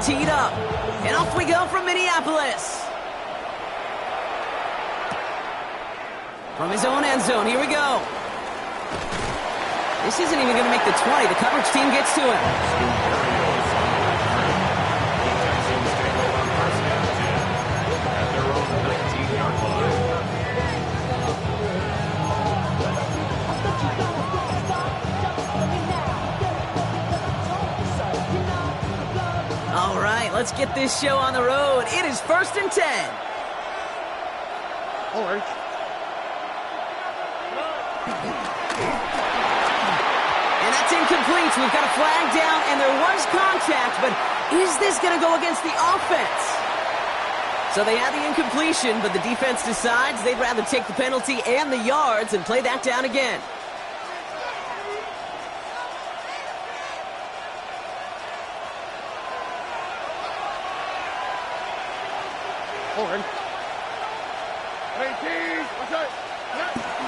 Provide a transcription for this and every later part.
teed up. And off we go from Minneapolis. From his own end zone, here we go. This isn't even going to make the 20. The coverage team gets to him. All right, let's get this show on the road. It is 1st and 10. All right. And that's incomplete. We've got a flag down, and there was contact, but is this going to go against the offense? So they had the incompletion, but the defense decides they'd rather take the penalty and the yards and play that down again.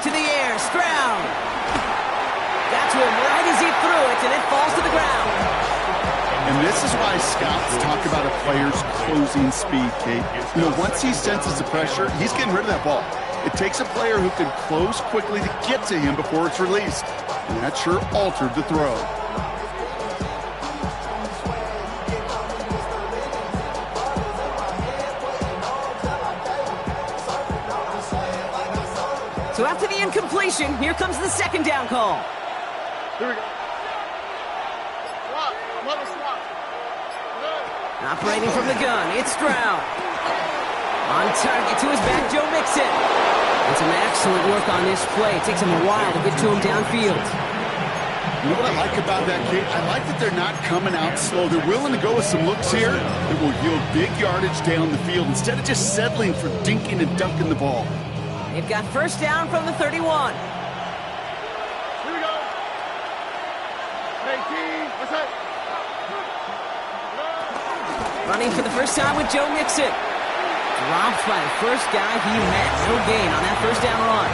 To the air, Stroud. Got to him right as he threw it, and it falls to the ground. And this is why scouts talk about a player's closing speed, Kate. You know, once he senses the pressure, he's getting rid of that ball. It takes a player who can close quickly to get to him before it's released. And that sure altered the throw. So after the incompletion, here comes the 2nd down call. Here we go. Operating from the gun, it's Stroud. On target to his back, Joe Mixon. And some excellent work on this play. It takes him a while to get to him downfield. You know what I like about that, Kate? I like that they're not coming out slow. They're willing to go with some looks here that will yield big yardage down the field instead of just settling for dinking and dunking the ball. They've got 1st down from the 31. Here we go. Running for the first time with Joe Mixon. Dropped by the first guy he met. No gain on that 1st down run.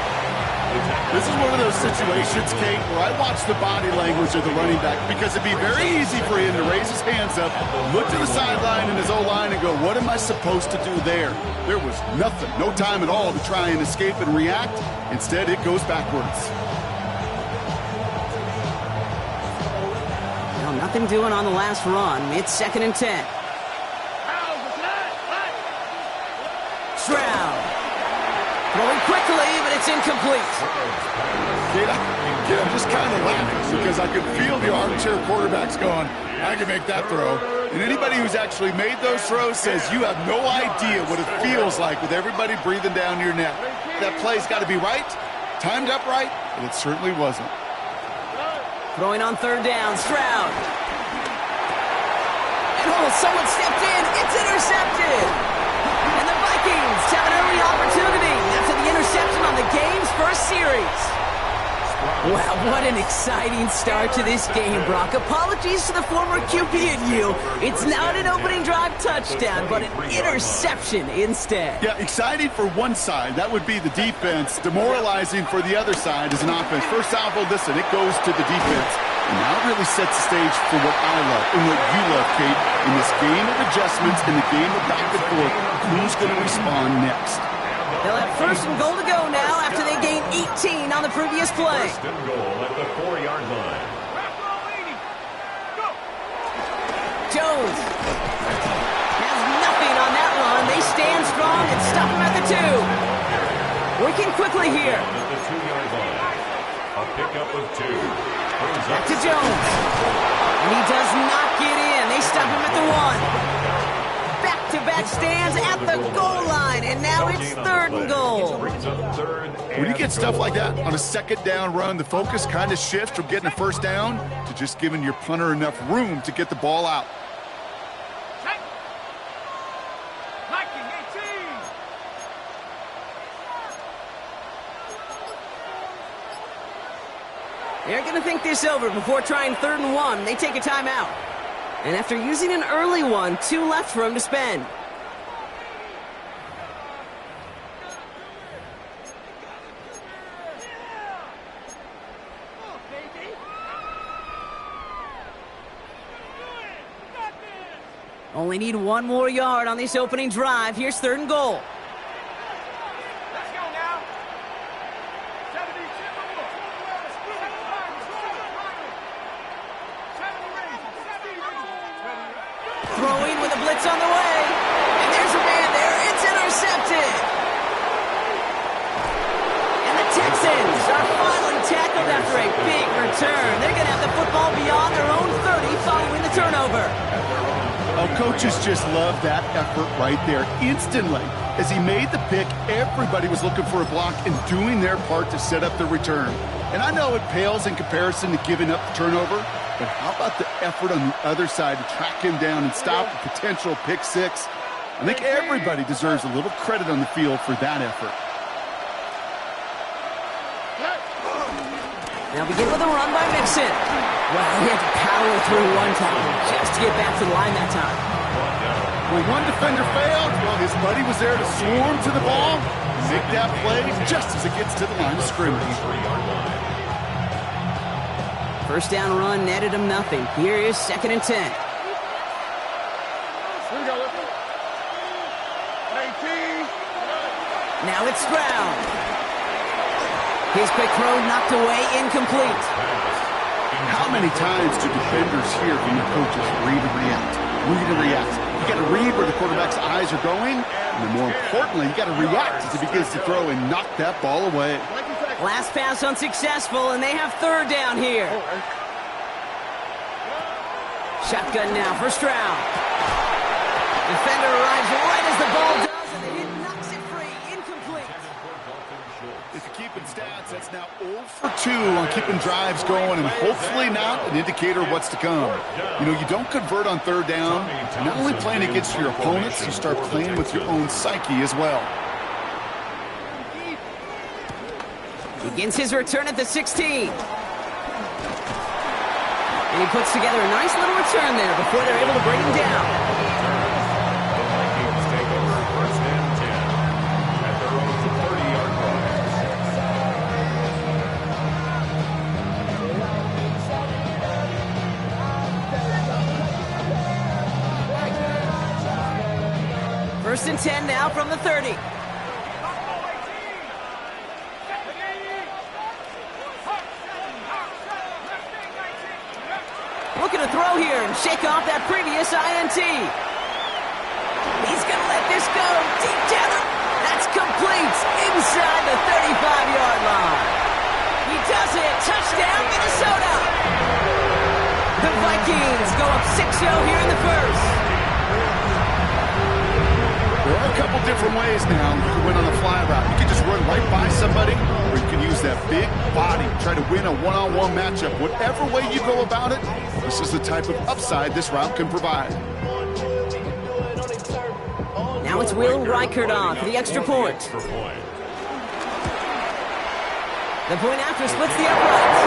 This is one of those situations, Kate, where I watch the body language of the running back because it'd be very easy for him to raise his hands up, look to the sideline in his O-line and go, what am I supposed to do there? There was nothing, no time at all to try and escape and react. Instead, it goes backwards. Well, nothing doing on the last run. It's 2nd and 10. Stroud. Throwing quickly, but it's incomplete. Kate, I'm just kind of laughing because I could feel the armchair quarterbacks going, I can make that throw. And anybody who's actually made those throws says you have no idea what it feels like with everybody breathing down your neck. That play's got to be right, timed up right, and it certainly wasn't. Throwing on 3rd down, Stroud. And someone stepped in. It's intercepted. And the Vikings have an early opportunity after the interception on the game's first series. Wow, what an exciting start to this game, Brock. Apologies to the former QB and you. It's not an opening drive touchdown, but an interception instead. Yeah, exciting for one side. That would be the defense. Demoralizing for the other side as an offense. First salvo, listen, it goes to the defense. And now it really sets the stage for what I love and what you love, Kate. In this game of adjustments, in the game of back and forth, who's going to respond next? They'll have 1st and goal to go now after they gained 18 on the previous play. 1st and goal at the 4-yard line. Jones has nothing on that run. They stand strong and stop him at the 2. Working quickly here. At the 2-yard line. A pickup of 2. Back to Jones. And he does not get in. They stop him at the 1. Back-to-back stands at the goal line, and now it's 3rd and goal. When you get stuff like that on a 2nd down run, the focus kind of shifts from getting a 1st down to just giving your punter enough room to get the ball out. They're going to think this over before trying 3rd and 1. They take a timeout. And after using an early one, 2 left for him to spend. Only need one more yard on this opening drive. Here's 3rd and goal. Let's go now. Throwing with a blitz on the way. And there's a man there. It's intercepted. And the Texans are finally tackled after a big return. They're going to have the football beyond their own 30 following the turnover. Oh, coaches just love that effort right there. Instantly, as he made the pick, everybody was looking for a block and doing their part to set up the return. And I know it pales in comparison to giving up the turnover, but how about the effort on the other side to track him down and stop a potential pick six? I think everybody deserves a little credit on the field for that effort. Now begin with a run by Mixon. Wow, he had to power through one time just to get back to the line that time. When one defender failed, well, his buddy was there to swarm to the ball, make that play just as it gets to the line of scrimmage. First down run netted him nothing. Here is 2nd and 10. Here we go. 18. Now it's Stroud. His quick throw knocked away, incomplete. How many times do defenders hear from their coaches, read and react, read and react? You got to read where the quarterback's eyes are going, and then more importantly, you got to react as he begins to throw and knock that ball away. Last pass unsuccessful, and they have 3rd down here. Shotgun now for Stroud. Defender arrives right as the ball does, and it knocks it free, incomplete. If you're keeping stats, that's now 0 for 2 on keeping drives going, and hopefully not an indicator of what's to come. You know, you don't convert on 3rd down. You're not only playing against your opponents, you start playing with your own psyche as well. Begins his return at the 16. And he puts together a nice little return there before they're able to bring him down. The Vikings take over 1st and 10 at their own 30-yard line. 1st and 10 now from the 30. Looking to throw here and shake off that previous INT. He's going to let this go deep down. That's complete inside the 35-yard line. He does it. Touchdown, Minnesota. The Vikings go up 6-0 here in the 1st. There are a couple different ways now you can win on the fly route. You can just run right by somebody, or you can use that big body, try to win a one-on-one matchup. Whatever way you go about it, this is the type of upside this route can provide. Now it's Will Reichert on for the extra point. The point after splits the uprights.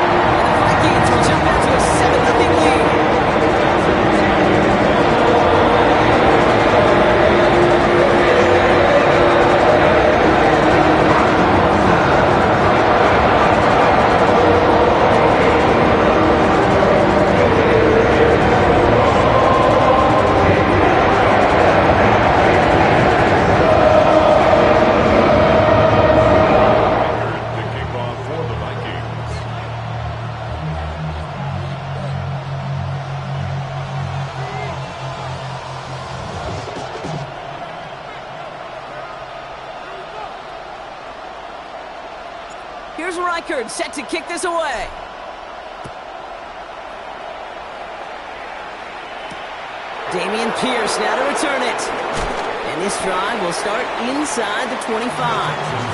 And the Vikings will jump out to a 7-0 lead. Here's Reichert set to kick this away. Damian Pierce now to return it. And this drive will start inside the 25.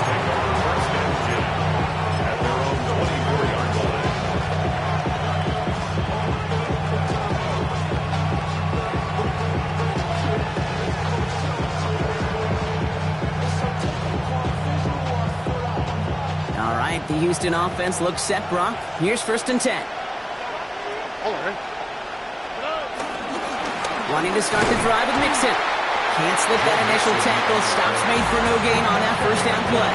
The Houston offense looks set, Brock. Here's 1st and 10. Wanting to start the drive with Mixon. Can't slip that initial tackle. Stops made for no gain on that 1st down play.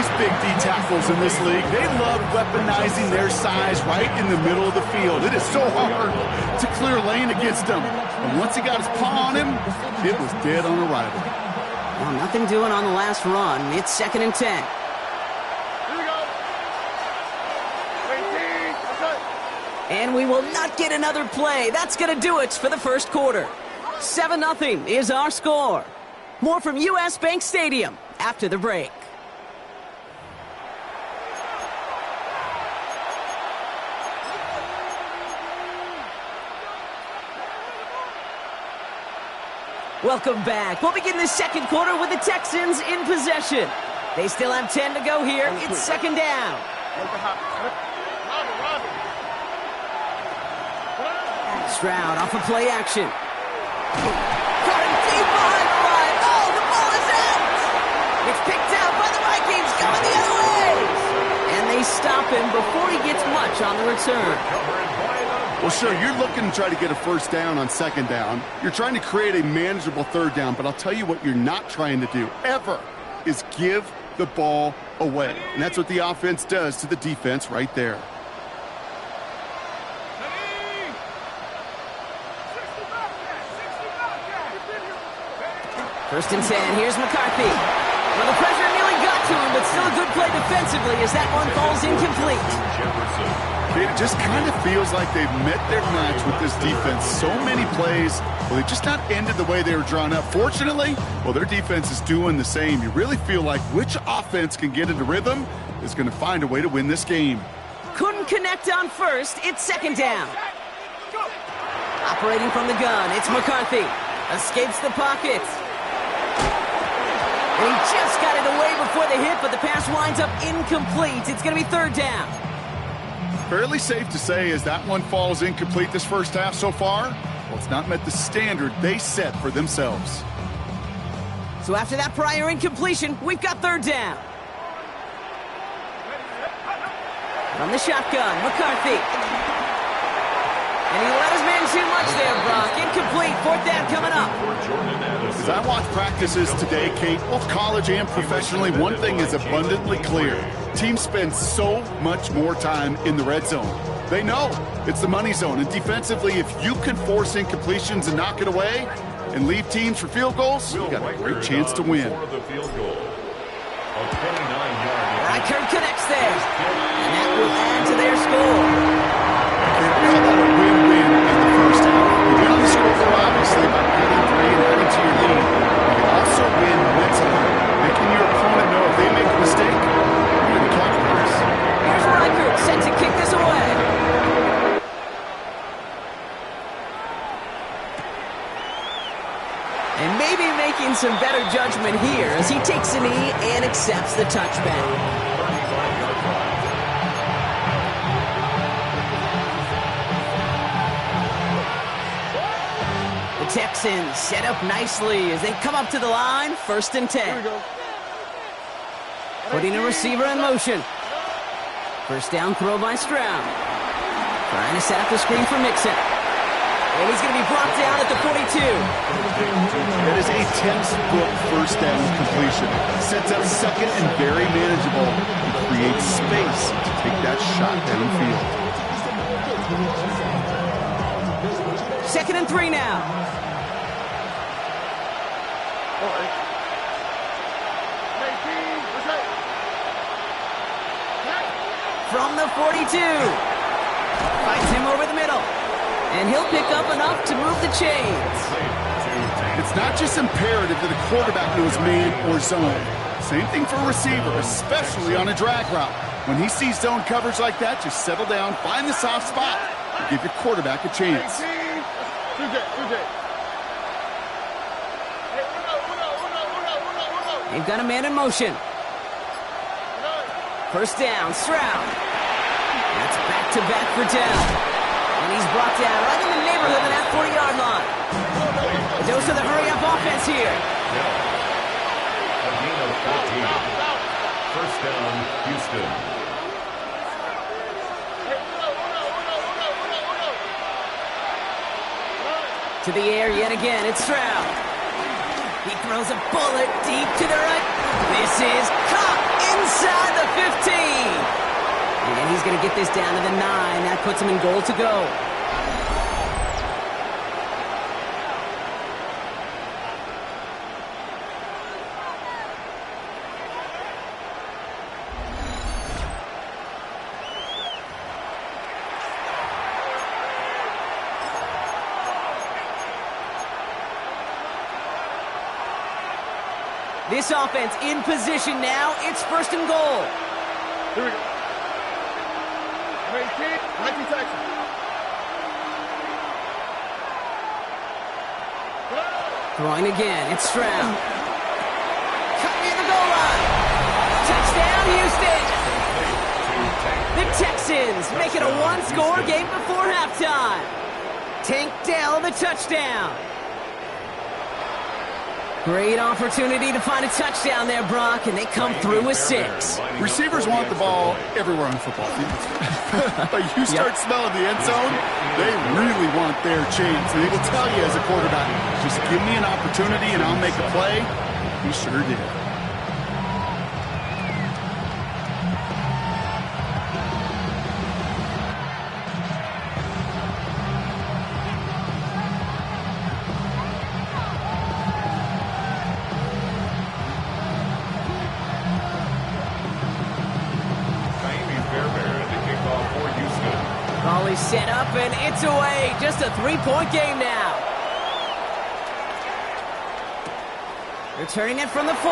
these big D tackles in this league. They love weaponizing their size right in the middle of the field. It is so hard to clear lane against them. And once he got his paw on him, it was dead on arrival. Well, nothing doing on the last run. It's 2nd and 10. Here we go. 18. That's it. And we will not get another play. That's going to do it for the first quarter. 7-0 is our score. More from U.S. Bank Stadium after the break. Welcome back. We'll begin the second quarter with the Texans in possession. They still have 10 to go here. It's 2nd down. Stroud off of play action. Caught him deep behind the line. Oh, the ball is out. It's picked out by the Vikings going the other way. And they stop him before he gets much on the return. Well, sure, you're looking to try to get a first down on 2nd down. You're trying to create a manageable 3rd down, but I'll tell you what you're not trying to do, ever, is give the ball away. And that's what the offense does to the defense right there. First and 10, here's McCarthy. Well, the pressure nearly got to him, but still a good play defensively as that one falls incomplete. It just kind of feels like they've met their match with this defense. So many plays, well, they just not ended the way they were drawn up. Fortunately, well, their defense is doing the same. You really feel like which offense can get into rhythm is going to find a way to win this game. Couldn't connect on first. It's 2nd down. Operating from the gun, it's McCarthy. Escapes the pocket. And he just got it away before the hit, but the pass winds up incomplete. It's going to be 3rd down. Fairly safe to say as that one falls incomplete this first half so far, well, it's not met the standard they set for themselves. So after that prior incompletion, we've got 3rd down. From the shotgun, McCarthy. And he let his man too much there, Brock. Incomplete, 4th down coming up. As I watch practices today, Kate, both college and professionally, one thing is abundantly clear. Teams spend so much more time in the red zone. They know it's the money zone. And defensively, if you can force incompletions and knock it away and leave teams for field goals, you've got a great chance to win. Reichert connects there. And that will add to their score. How about a win-win in the first half? You win on the scoreboard, obviously, by adding 3 and adding to your lead. You can also win mentally, making your opponent know if they make a mistake, you're going to capitalize. Here's Reichert set to kick this away. And maybe making some better judgment here as he takes a knee and accepts the touchback. Texans set up nicely as they come up to the line. 1st and 10. Putting a receiver in motion. First down throw by Stroud. Trying to set up the screen for Mixon. And he's going to be brought down at the 42. That is a textbook first down completion. Sets up 2nd and very manageable and creates space to take that shot downfield. 2nd and 3 now. From the 42. Finds him over the middle. And he'll pick up enough to move the chains. It's not just imperative that a quarterback knows man or zone. Same thing for a receiver, especially on a drag route. When he sees zone coverage like that, just settle down, find the soft spot, and give your quarterback a chance. They've got a man in motion. First down, Stroud. That's back-to-back for down. And he's brought down right in the neighborhood of that 40-yard line. A dose of the hurry-up offense here. A gain of 14. First down, Houston. To the air yet again, it's Stroud. He throws a bullet deep to the right. This is caught inside. he's going to get this down to the 9. That puts him in goal to go. This offense in position now. It's first and goal. Here we go. Number 18, Nike Texas. Throwing again. It's Stroud. Cut near the goal line. Touchdown, Houston. The Texans make it a one-score game before halftime. Tank Dell, the touchdown. Great opportunity to find a touchdown there, Brock, and they come through with 6. Receivers want the ball everywhere on the football field. But you start smelling the end zone, they really want their chance. And they will tell you as a quarterback, just give me an opportunity and I'll make a play. He sure did. Ball is set up and it's away. Just a 3-point game now. Returning it from the 4.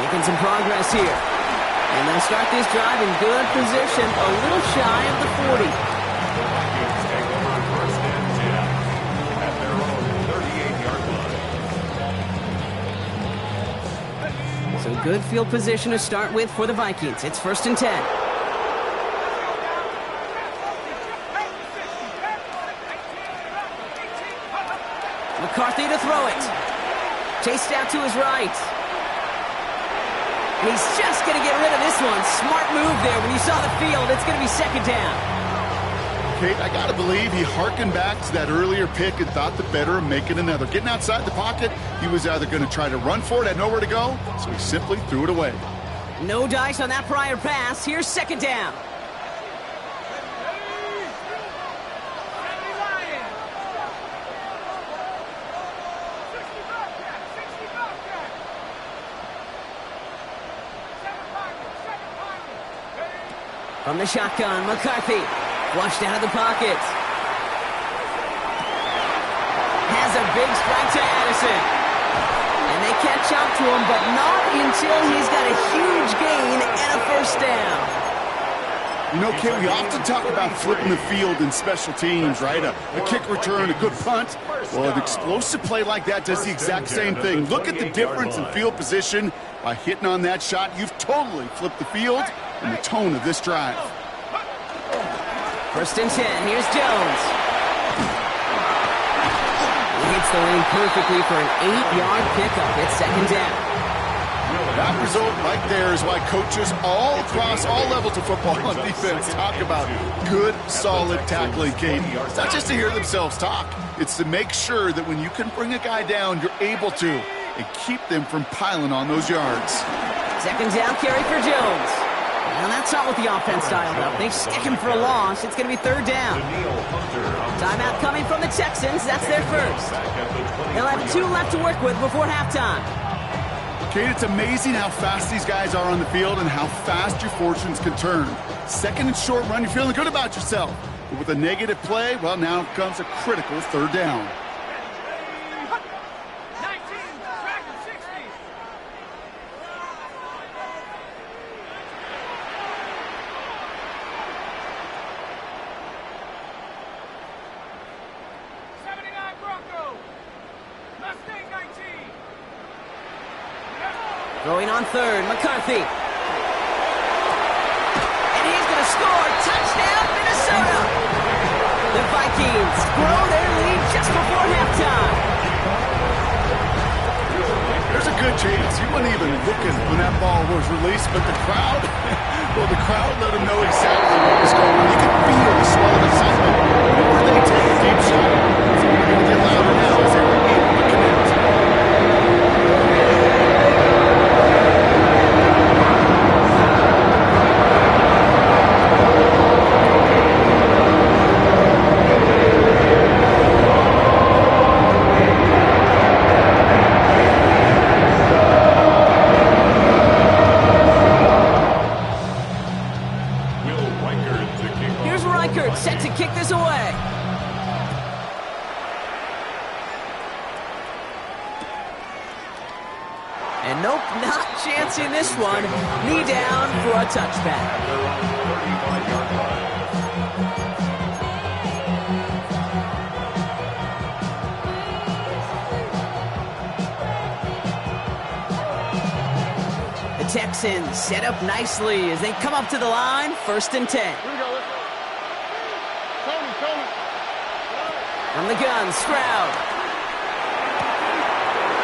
Making some progress here. And they'll start this drive in good position, a little shy of the 40. The Vikings take over first and 10 at their own 38-yard line. So good field position to start with for the Vikings. It's first and 10. McCarthy to throw it. Chased out to his right. And he's just going to get rid of this one. Smart move there. When you saw the field, it's going to be second down. Kate, I got to believe he hearkened back to that earlier pick and thought the better of making another. Getting outside the pocket, he was either going to try to run for it, had nowhere to go, so he simply threw it away. No dice on that prior pass. Here's second down. From the shotgun, McCarthy flushed out of the pocket. Has a big strike to Addison. And they catch up to him, but not until he's got a huge gain and a first down. You know, Kate, we often talk about flipping the field in special teams, right? A kick return, a good punt. Well, an explosive play like that does the exact same thing. Look at the difference in field position. By hitting on that shot, you've totally flipped the field and the tone of this drive. First and 10, here's Jones. He hits the lane perfectly for an 8-yard pickup. It's second down. That result right there is why coaches all across all levels of football on defense talk about good, solid tackling, Kate. It's not just to hear themselves talk. It's to make sure that when you can bring a guy down, you're able to, and keep them from piling on those yards. Second down carry for Jones. Well, that's not what the offense dialed up. They stick him for a loss. It's going to be third down. Timeout coming from the Texans. That's their first. They'll have 2 left to work with before halftime. Kate, it's amazing how fast these guys are on the field and how fast your fortunes can turn. Second and short run, you're feeling good about yourself. But with a negative play, well, now comes a critical third down. Throwing on third, McCarthy. And he's going to score. Touchdown, Minnesota. The Vikings grow their lead just before halftime. There's a good chance he wasn't even looking when that ball was released, but the crowd, well, the crowd let him know exactly what was going on. You can feel the swell of excitement. Whenever they take a deep shot, it's going to get louder now as they were able to connect. And nope, not chancing this one. Knee down for a touchback. At their own 35-yard line. The Texans set up nicely as they come up to the line, 1st and 10. Here we go. Tony. From the gun, Stroud.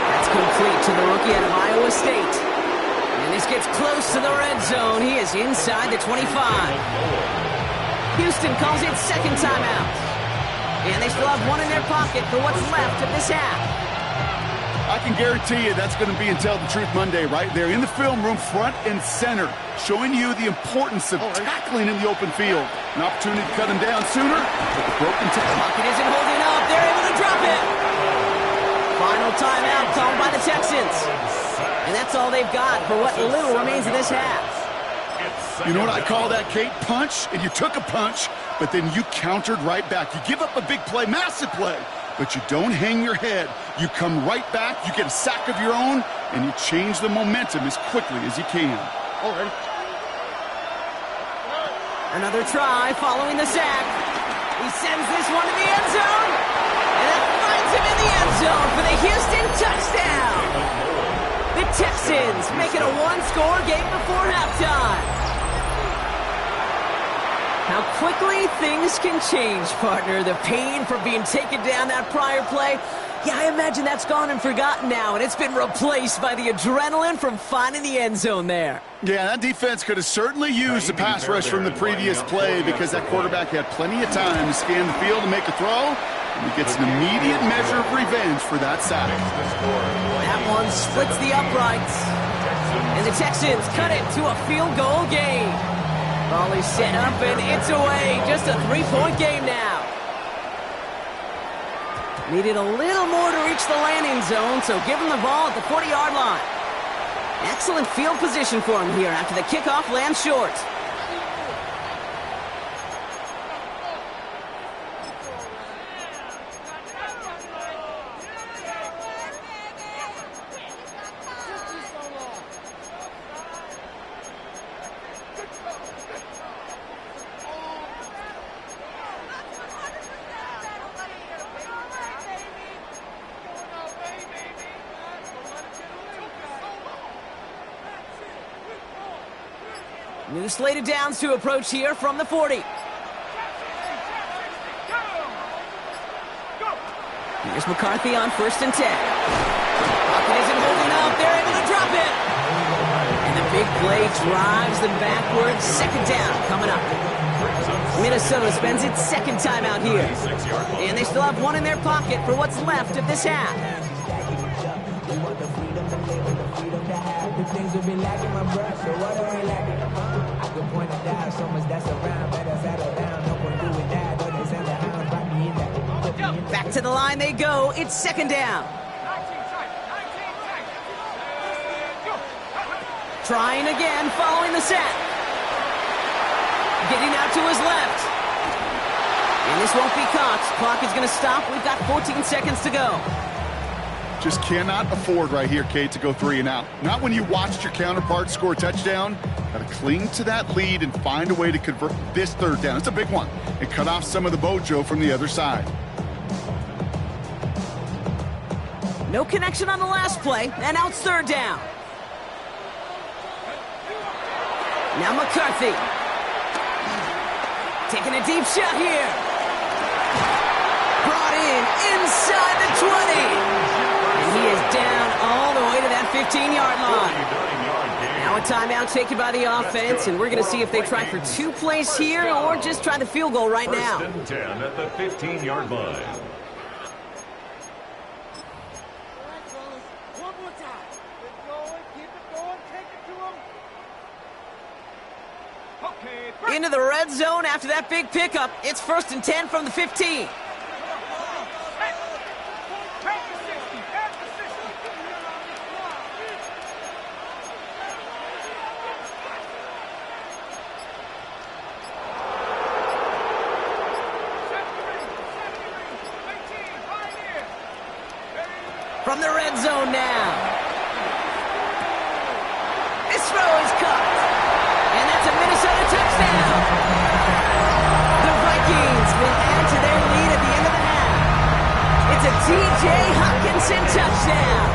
That's complete to the rookie out of Iowa State. And this gets close to the red zone. He is inside the 25. Houston calls it 2nd timeout. And they still have one in their pocket for what's left of this half. I can guarantee you that's going to be in Tell the Truth Monday right there in the film room, front and center, showing you the importance of tackling in the open field. An opportunity to cut him down sooner with the broken tackle. Pocket isn't holding up. They're able to drop it. Final timeout called by the Texans. And that's all they've got for what little remains of this half. You know what I call that, Kate? Punch, and you took a punch, but then you countered right back. You give up a big play, massive play, but you don't hang your head. You come right back, you get a sack of your own, and you change the momentum as quickly as you can. Already. Another try following the sack. He sends this one to the end zone. And that finds him in the end zone for the Houston touchdown. The Texans make it a one-score game before halftime. How quickly things can change, partner. The pain from being taken down that prior play, yeah, I imagine that's gone and forgotten now, and it's been replaced by the adrenaline from finding the end zone there. Yeah, that defense could have certainly used the pass rush from the previous play because that quarterback had plenty of time to scan the field and make a throw, and he gets an immediate measure of revenge for that sack. That one splits the uprights, and the Texans cut it to a field goal game. Ball is set up, and it's away. Just a 3-point game now. Needed a little more to reach the landing zone, so give him the ball at the 40-yard line. Excellent field position for him here after the kickoff lands short. New slated downs to approach here from the 40. Here's McCarthy on 1st and 10. Pocket isn't holding up. They're able to drop it. And the big play drives them backwards. 2nd down coming up. Minnesota spends its 2nd time out here. And they still have one in their pocket for what's left of this half. Back to the line they go. It's 2nd down. Trying again following the sack. Getting out to his left. And this won't be caught. Clock is going to stop. We've got 14 seconds to go. Just cannot afford right here, Kate, to go 3 and out. Not when you watched your counterpart score a touchdown. Got to cling to that lead and find a way to convert this 3rd down. It's a big one. And cut off some of the mojo from the other side. No connection on the last play, and now it's 3rd down. Now McCarthy. Taking a deep shot here. Brought in inside the 20. And he is down all the way to that 15-yard line. Now a timeout taken by the offense, and we're going to see if they try for 2 plays here or just try the field goal right now. 1st and 10 at the 15-yard line. Into the red zone after that big pickup. It's 1st and 10 from the 15. From the red zone now. throw is caught. And that's a Minnesota touchdown. The Vikings will add to their lead at the end of the half. It's a T.J. Hockenson touchdown.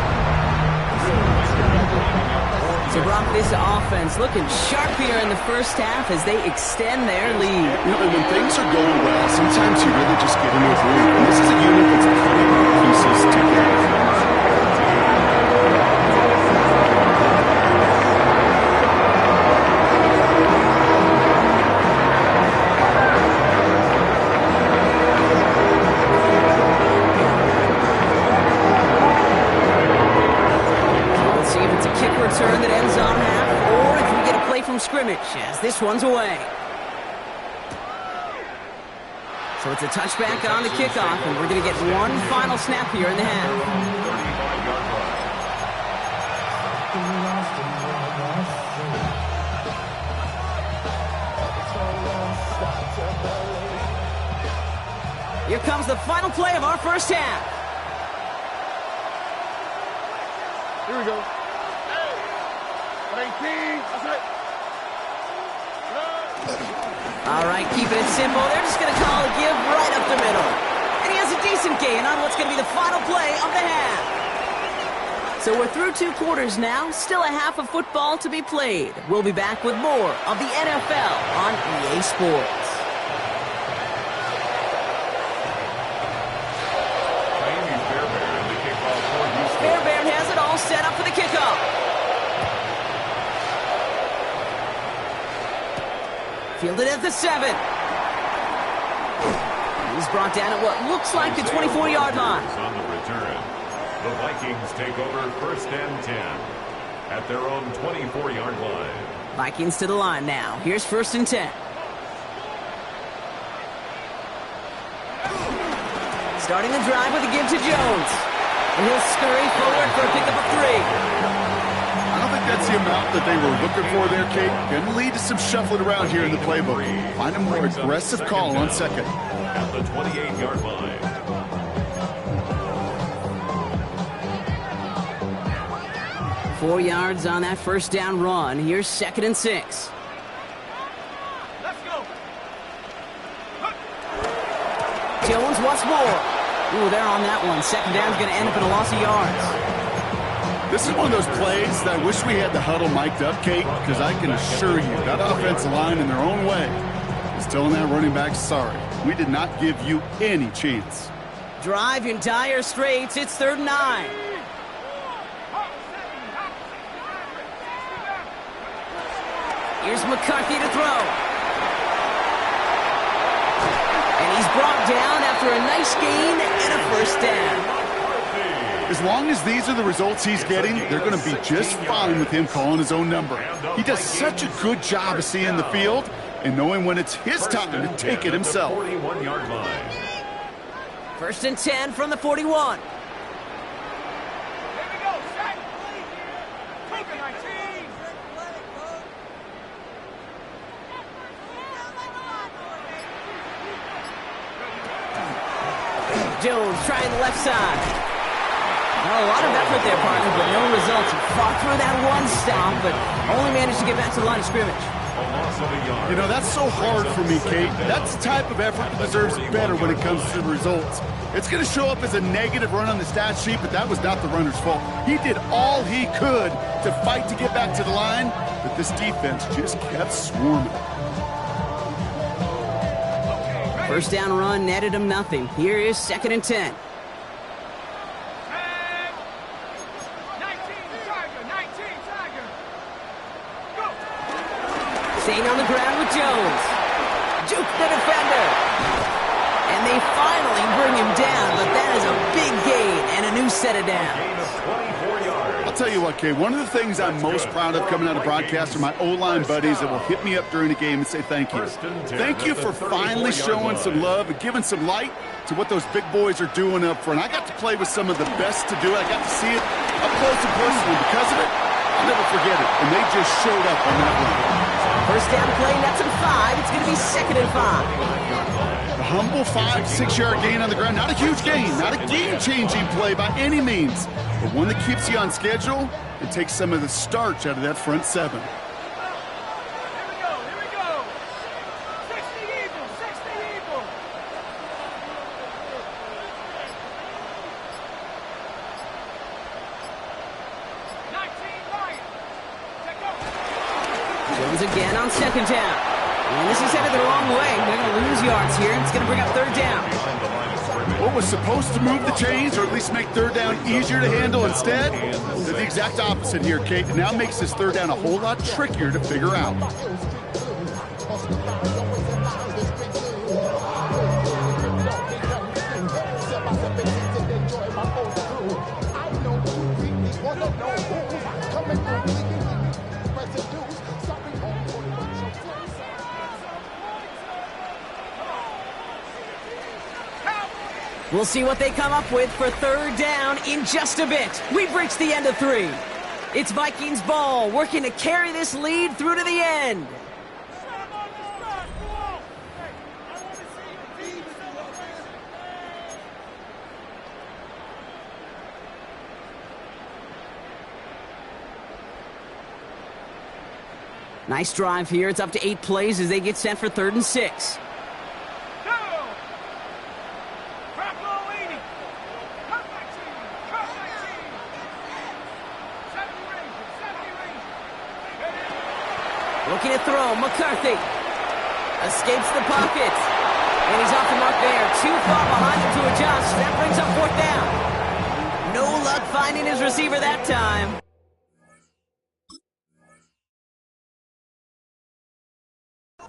So, Brock, this offense looking sharp here in the first half as they extend their lead. You know, and when things are going well, sometimes you really just get into a groove. And this is a unit that's putting pieces together. Return that ends on half, or if we get a play from scrimmage, as this one's away. So it's a touchback on the kickoff, and we're going to get one final snap here in the half. Here comes the final play of our first half. Here we go. 18. That's it. All right, keeping it simple. They're just going to call a give right up the middle. And he has a decent gain on what's going to be the final play of the half. So we're through 2 quarters now. Still a half of football to be played. We'll be back with more of the NFL on EA Sports. Fairbairn has it all set up for the kickoff. Fielded at the 7. He's brought down at what looks like the 24-yard line. On the return, the Vikings take over 1st and 10 at their own 24-yard line. Vikings to the line now. Here's 1st and 10. Starting the drive with a give to Jones. And he'll scurry forward for a pickup of 3. I don't think that's the amount that they were looking for there, Kate. Going to lead to some shuffling around here in the playbook. Find a more aggressive call on 2nd. At the 28-yard line. Four yards on that first down run. Here's 2nd and 6. Let's go. Jones once more. Ooh, they're on that one. 2nd down's going to end up in a loss of yards. This is one of those plays that I wish we had the huddle mic'd up, Kate, because I can assure you that offensive line in their own way is telling that running back, sorry, we did not give you any chance. Drive in dire straits. It's 3rd and 9. Here's McCarthy to throw. And he's brought down after a nice gain and a 1st down. As long as these are the results he's getting, they're going to be just fine with him calling his own number. He does such a good job of seeing the field and knowing when it's his time to take it himself. 41-yard line. 1st and 10 from the 41. Here we go. Set. Take it, 19. Jones trying the left side. Well, a lot of effort there, partner, but no results. He fought through that one stop, but only managed to get back to the line of scrimmage. You know, that's so hard for me, Kate. That's the type of effort that deserves better when it comes to the results. It's going to show up as a negative run on the stat sheet, but that was not the runner's fault. He did all he could to fight to get back to the line, but this defense just kept swarming. 1st down run netted him nothing. Here is 2nd and 10. Staying on the ground with Jones. Juke the defender. And they finally bring him down, but that is a big gain and a new set of downs. I'll tell you what, Kay, one of the things I'm most proud of coming out of broadcast are my O-line buddies that will hit me up during the game and say thank you. Thank you for finally showing some love and giving some light to what those big boys are doing up front. I got to play with some of the best to do it. I got to see it up close and personal. Because of it, I'll never forget it. And they just showed up on that run. 1st down play, that's him 5. It's going to be 2nd and 5. The humble 5-6 yard gain on the ground. Not a huge gain, not a game-changing play by any means, but one that keeps you on schedule and takes some of the starch out of that front seven. Again on second down. And this is headed the wrong way. They're going to lose yards here, and it's going to bring up third down. What was supposed to move the chains, or at least make third down easier to handle instead, did the exact opposite here, Kate. It now makes this third down a whole lot trickier to figure out. We'll see what they come up with for third down in just a bit. We've reached the end of 3. It's Vikings ball, working to carry this lead through to the end. Nice drive here. It's up to 8 plays as they get set for 3rd and 6. Looking to throw, McCarthy escapes the pocket, and he's off the mark there. Too far behind him to adjust. That brings up 4th down. No luck finding his receiver that time.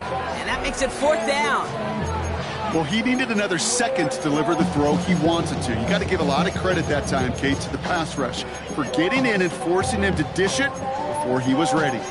And that makes it 4th down. Well, he needed another second to deliver the throw he wanted to. You got to give a lot of credit that time, Kate, to the pass rush for getting in and forcing him to dish it before he was ready.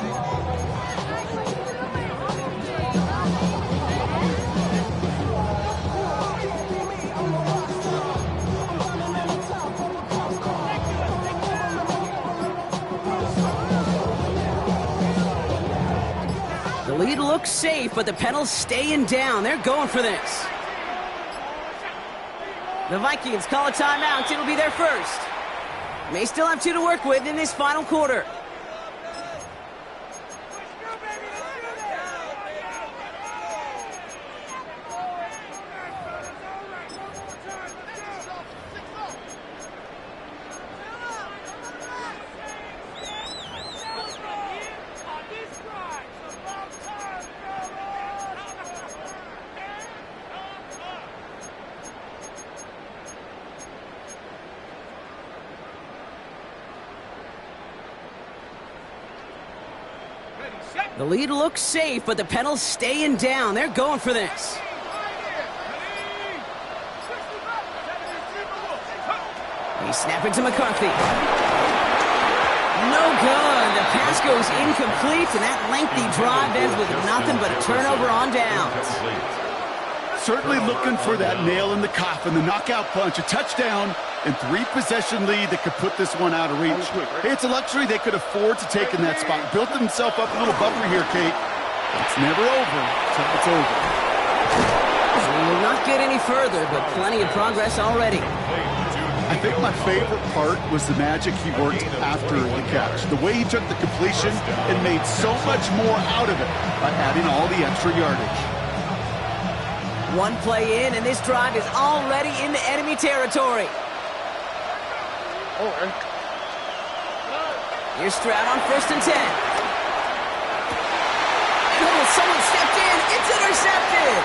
The lead looks safe, but the Pedals staying down. They're going for this. The Vikings call a timeout. It'll be their first. May still have 2 to work with in this final quarter. The lead looks safe, but the Pedals staying down. They're going for this. He's snapping to McCarthy. No good. The pass goes incomplete, and that lengthy drive ends with nothing but a turnover on downs. Certainly looking for that nail in the coffin, the knockout punch, a touchdown, and 3-possession lead that could put this one out of reach. Hey, it's a luxury they could afford to take in that spot. Built himself up a little buffer here, Kate. It's never over until it's over. So we'll not get any further, but plenty of progress already. I think my favorite part was the magic he worked after the catch. The way he took the completion and made so much more out of it by adding all the extra yardage. 1 play in, and this drive is already into enemy territory. Here's Stroud on 1st and 10. Oh, someone stepped in. It's intercepted.